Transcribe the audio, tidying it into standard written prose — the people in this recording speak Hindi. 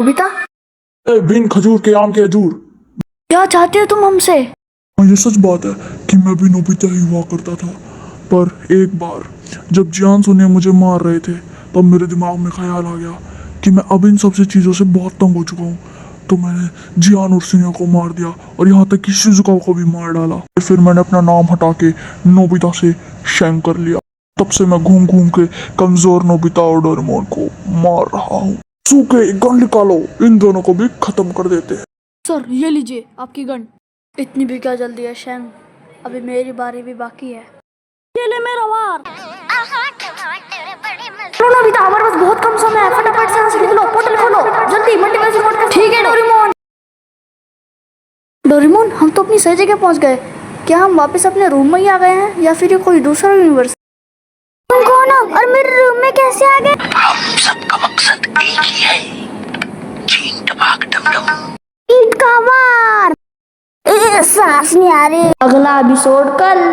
नोबिता, बिन खजूर के आम के अजूर। क्या चाहते हो तुम हमसे? ये सच बात है कि मैं भी नोबिता ही हुआ करता था, पर एक बार जब जियान सुनिया मुझे मार रहे थे तब मेरे दिमाग में ख्याल आ गया कि मैं अब इन सबसे चीज़ों से बहुत तंग हो चुका हूँ। तो मैंने जियान और सुनिया को मार दिया और यहाँ तक कि शिजुका को भी मार डाला। फिर मैंने अपना नाम हटा के नोबिता से शैंक कर लिया। तब से मैं घूम घूम के कमजोर नोबिता और डोरेमोन को मार रहा हूँ। सूखे गन निकालो, इन दोनों को भी खत्म कर देते हैं। सर ये लीजिए आपकी गन। इतनी भी क्या जल्दी है शैंग, अभी मेरी बारी भी बाकी है। ये ले मेरा वार। चलो नोबिता, हमारे पास बहुत कम समय है, फटाफट से यहाँ से निकलो, पोर्टल खोलो जल्दी, मल्टीवर्स रिमोट कर। ठीक है डोरेमोन। डोरेमोन, हम तो अपनी सही जगह पहुँच गए। क्या हम वापस अपने रूम में ही आ गए हैं या फिर ये कोई दूसरा यूनिवर्स? तुम कौन हो और मेरे रूम में कैसे आ गए? हम सबका मकसद एक ही है, चीन टपाक डमडम। ईंट का वार। सांस नहीं आ रही। अगला एपिसोड कल।